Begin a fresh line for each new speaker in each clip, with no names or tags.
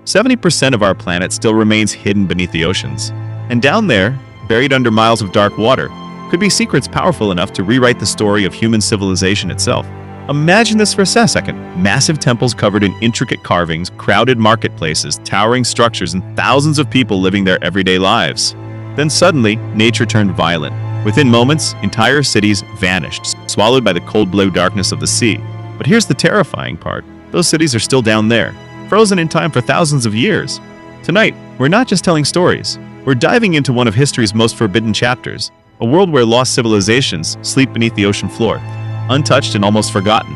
70% of our planet still remains hidden beneath the oceans. And down there, buried under miles of dark water, could be secrets powerful enough to rewrite the story of human civilization itself. Imagine this for a second. Massive temples covered in intricate carvings, crowded marketplaces, towering structures, and thousands of people living their everyday lives. Then suddenly, nature turned violent. Within moments, entire cities vanished, swallowed by the cold blue darkness of the sea. But here's the terrifying part. Those cities are still down there, frozen in time for thousands of years. Tonight, we're not just telling stories. We're diving into one of history's most forbidden chapters, a world where lost civilizations sleep beneath the ocean floor, untouched and almost forgotten.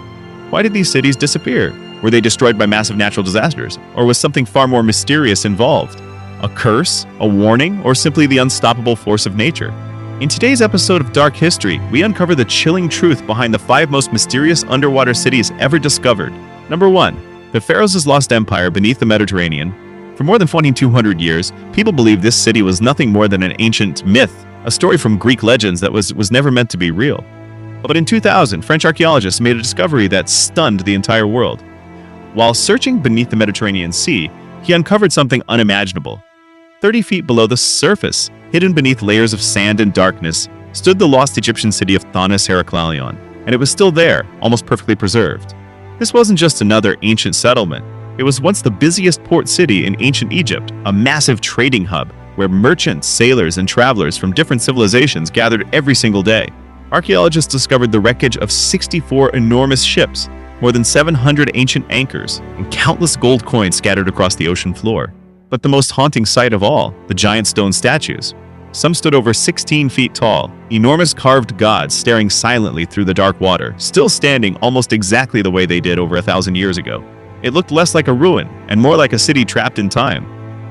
Why did these cities disappear? Were they destroyed by massive natural disasters? Or was something far more mysterious involved? A curse? A warning? Or simply the unstoppable force of nature? In today's episode of Dark History, we uncover the chilling truth behind the 5 most mysterious underwater cities ever discovered. Number 1. The Pharaohs' lost empire beneath the Mediterranean. For more than 2,200 years, people believed this city was nothing more than an ancient myth, a story from Greek legends that was never meant to be real. But in 2000, French archaeologists made a discovery that stunned the entire world. While searching beneath the Mediterranean Sea, he uncovered something unimaginable. 30 feet below the surface, hidden beneath layers of sand and darkness, stood the lost Egyptian city of Thonis-Heracleion, and it was still there, almost perfectly preserved. This wasn't just another ancient settlement. It was once the busiest port city in ancient Egypt, a massive trading hub where merchants, sailors, and travelers from different civilizations gathered every single day. Archaeologists discovered the wreckage of 64 enormous ships, more than 700 ancient anchors, and countless gold coins scattered across the ocean floor. But the most haunting sight of all, the giant stone statues. Some stood over 16 feet tall, enormous carved gods staring silently through the dark water, still standing almost exactly the way they did over 1,000 years ago. It looked less like a ruin and more like a city trapped in time.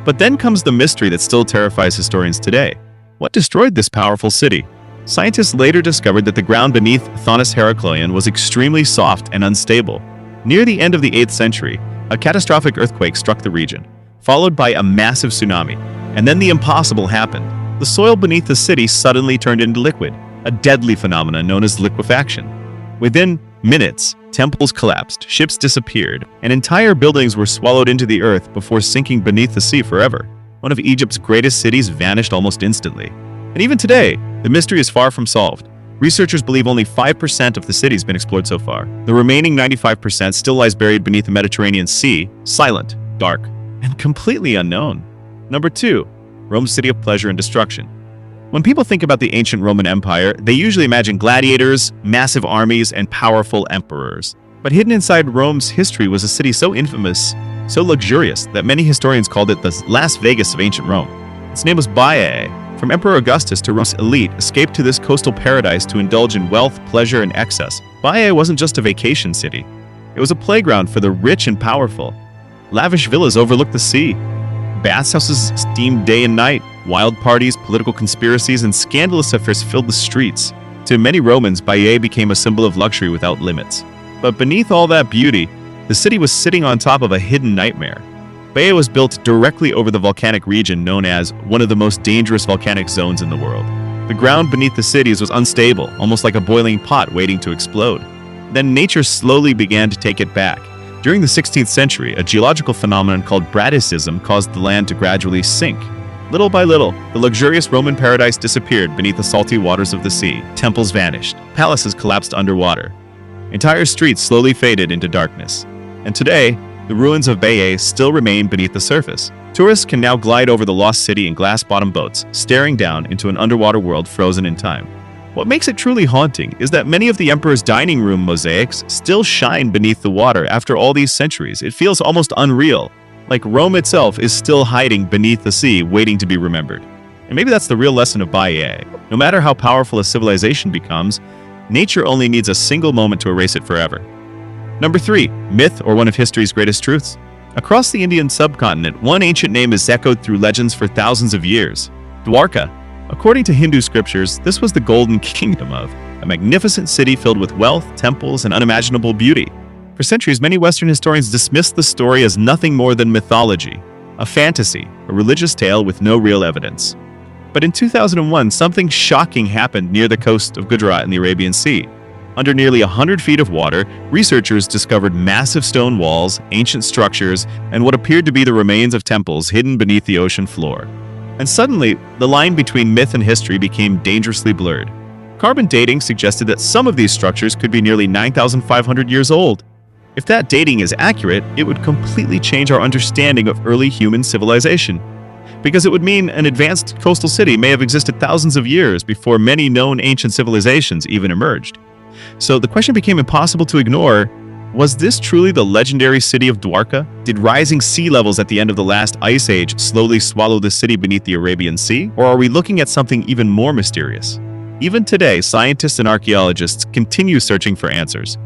But then comes the mystery that still terrifies historians today. What destroyed this powerful city? Scientists later discovered that the ground beneath Thonis-Heracleion was extremely soft and unstable. Near the end of the 8th century, a catastrophic earthquake struck the region, followed by a massive tsunami. And then the impossible happened. The soil beneath the city suddenly turned into liquid, a deadly phenomenon known as liquefaction. Within minutes, temples collapsed, ships disappeared, and entire buildings were swallowed into the earth before sinking beneath the sea forever. One of Egypt's greatest cities vanished almost instantly. And even today, the mystery is far from solved. Researchers believe only 5% of the city has been explored so far. The remaining 95% still lies buried beneath the Mediterranean Sea, silent, dark, and completely unknown. Number 2. Rome's city of pleasure and destruction. When people think about the ancient Roman Empire, they usually imagine gladiators, massive armies, and powerful emperors. But hidden inside Rome's history was a city so infamous, so luxurious, that many historians called it the Las Vegas of ancient Rome. Its name was Baiae. From Emperor Augustus to Rome's elite escaped to this coastal paradise to indulge in wealth, pleasure, and excess. Baiae wasn't just a vacation city. It was a playground for the rich and powerful. Lavish villas overlooked the sea. Bathhouses steamed day and night. Wild parties, political conspiracies, and scandalous affairs filled the streets. To many Romans, Baiae became a symbol of luxury without limits. But beneath all that beauty, the city was sitting on top of a hidden nightmare. Baiae was built directly over the volcanic region known as one of the most dangerous volcanic zones in the world. The ground beneath the cities was unstable, almost like a boiling pot waiting to explode. Then nature slowly began to take it back. During the 16th century, a geological phenomenon called bradysism caused the land to gradually sink. Little by little, the luxurious Roman paradise disappeared beneath the salty waters of the sea. Temples vanished. Palaces collapsed underwater. Entire streets slowly faded into darkness. And today, the ruins of Baiae still remain beneath the surface. Tourists can now glide over the lost city in glass-bottom boats, staring down into an underwater world frozen in time. What makes it truly haunting is that many of the emperor's dining room mosaics still shine beneath the water after all these centuries. It feels almost unreal, like Rome itself is still hiding beneath the sea, waiting to be remembered. And maybe that's the real lesson of Baiae. No matter how powerful a civilization becomes, nature only needs a single moment to erase it forever. Number 3. Myth or one of history's greatest truths. Across the Indian subcontinent, one ancient name is echoed through legends for thousands of years. Dwarka. According to Hindu scriptures, this was the golden kingdom of a magnificent city filled with wealth, temples, and unimaginable beauty. For centuries, many Western historians dismissed the story as nothing more than mythology, a fantasy, a religious tale with no real evidence. But in 2001, something shocking happened near the coast of Gujarat in the Arabian Sea. Under nearly 100 feet of water, researchers discovered massive stone walls, ancient structures, and what appeared to be the remains of temples hidden beneath the ocean floor. And suddenly, the line between myth and history became dangerously blurred. Carbon dating suggested that some of these structures could be nearly 9,500 years old. If that dating is accurate, it would completely change our understanding of early human civilization, because it would mean an advanced coastal city may have existed thousands of years before many known ancient civilizations even emerged. So the question became impossible to ignore: was this truly the legendary city of Dwarka? Did rising sea levels at the end of the last ice age slowly swallow the city beneath the Arabian Sea? Or are we looking at something even more mysterious? Even today, scientists and archaeologists continue searching for answers.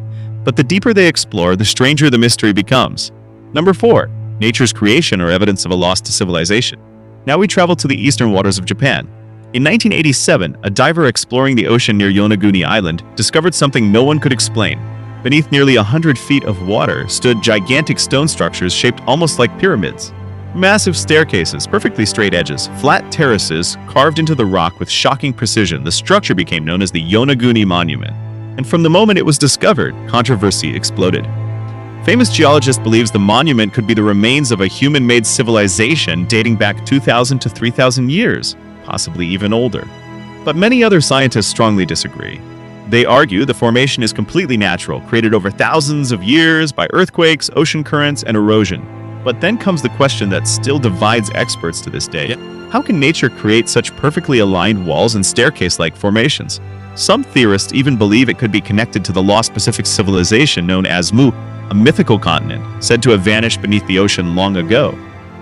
But the deeper they explore, the stranger the mystery becomes. Number 4. Nature's creation or evidence of a lost civilization. Now we travel to the eastern waters of Japan. In 1987, a diver exploring the ocean near Yonaguni Island discovered something no one could explain. Beneath nearly 100 feet of water stood gigantic stone structures shaped almost like pyramids. Massive staircases, perfectly straight edges, flat terraces carved into the rock with shocking precision. The structure became known as the Yonaguni Monument. And from the moment it was discovered, controversy exploded. Famous geologist believes the monument could be the remains of a human-made civilization dating back 2,000 to 3,000 years, possibly even older. But many other scientists strongly disagree. They argue the formation is completely natural, created over thousands of years by earthquakes, ocean currents, and erosion. But then comes the question that still divides experts to this day. How can nature create such perfectly aligned walls and staircase-like formations? Some theorists even believe it could be connected to the lost Pacific civilization known as Mu, a mythical continent said to have vanished beneath the ocean long ago.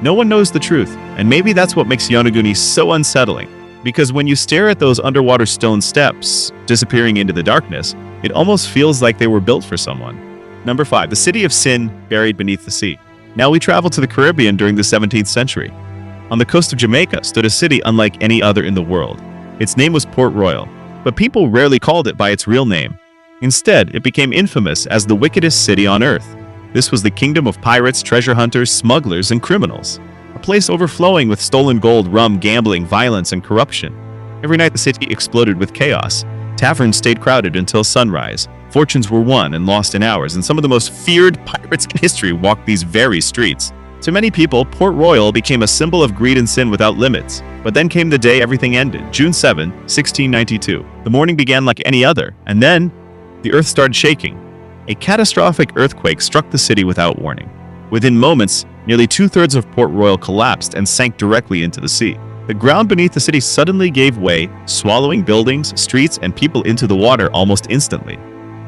No one knows the truth, and maybe that's what makes Yonaguni so unsettling. Because when you stare at those underwater stone steps disappearing into the darkness, it almost feels like they were built for someone. Number 5. The city of Sin, buried beneath the sea. Now we travel to the Caribbean during the 17th century. On the coast of Jamaica stood a city unlike any other in the world. Its name was Port Royal, but people rarely called it by its real name. Instead, it became infamous as the wickedest city on earth. This was the kingdom of pirates, treasure hunters, smugglers, and criminals. A place overflowing with stolen gold, rum, gambling, violence, and corruption. Every night the city exploded with chaos. Taverns stayed crowded until sunrise. Fortunes were won and lost in hours, and some of the most feared pirates in history walked these very streets. To many people, Port Royal became a symbol of greed and sin without limits. But then came the day everything ended, June 7, 1692. The morning began like any other, and then the earth started shaking. A catastrophic earthquake struck the city without warning. Within moments, nearly 2/3 of Port Royal collapsed and sank directly into the sea. The ground beneath the city suddenly gave way, swallowing buildings, streets, and people into the water almost instantly.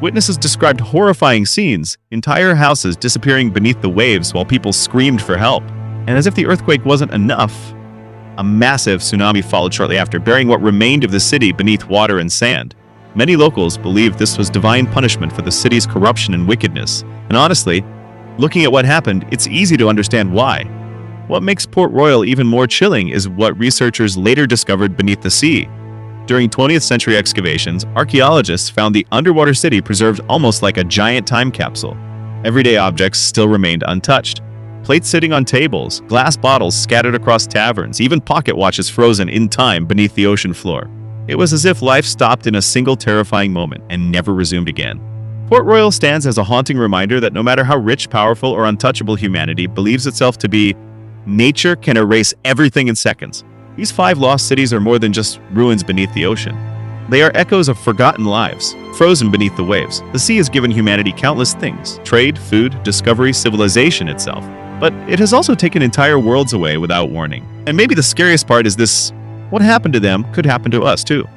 Witnesses described horrifying scenes, entire houses disappearing beneath the waves while people screamed for help. And as if the earthquake wasn't enough, a massive tsunami followed shortly after, burying what remained of the city beneath water and sand. Many locals believed this was divine punishment for the city's corruption and wickedness. And honestly, looking at what happened, it's easy to understand why. What makes Port Royal even more chilling is what researchers later discovered beneath the sea. During 20th century excavations, archaeologists found the underwater city preserved almost like a giant time capsule. Everyday objects still remained untouched. Plates sitting on tables, glass bottles scattered across taverns, even pocket watches frozen in time beneath the ocean floor. It was as if life stopped in a single terrifying moment and never resumed again. Port Royal stands as a haunting reminder that no matter how rich, powerful, or untouchable humanity believes itself to be, nature can erase everything in seconds. These 5 lost cities are more than just ruins beneath the ocean. They are echoes of forgotten lives, frozen beneath the waves. The sea has given humanity countless things: trade, food, discovery, civilization itself. But it has also taken entire worlds away without warning. And maybe the scariest part is this: what happened to them could happen to us too.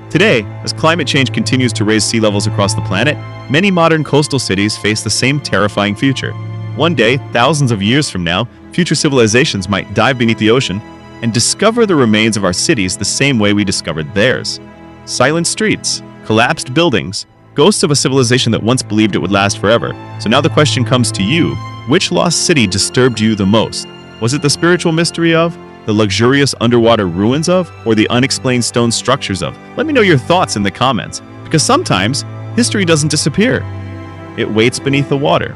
Today, as climate change continues to raise sea levels across the planet, many modern coastal cities face the same terrifying future. One day, thousands of years from now, future civilizations might dive beneath the ocean and discover the remains of our cities the same way we discovered theirs. Silent streets, collapsed buildings, ghosts of a civilization that once believed it would last forever. So now the question comes to you: which lost city disturbed you the most? Was it the spiritual mystery of, the luxurious underwater ruins of, or the unexplained stone structures of? Let me know your thoughts in the comments, because sometimes history doesn't disappear. It waits beneath the water.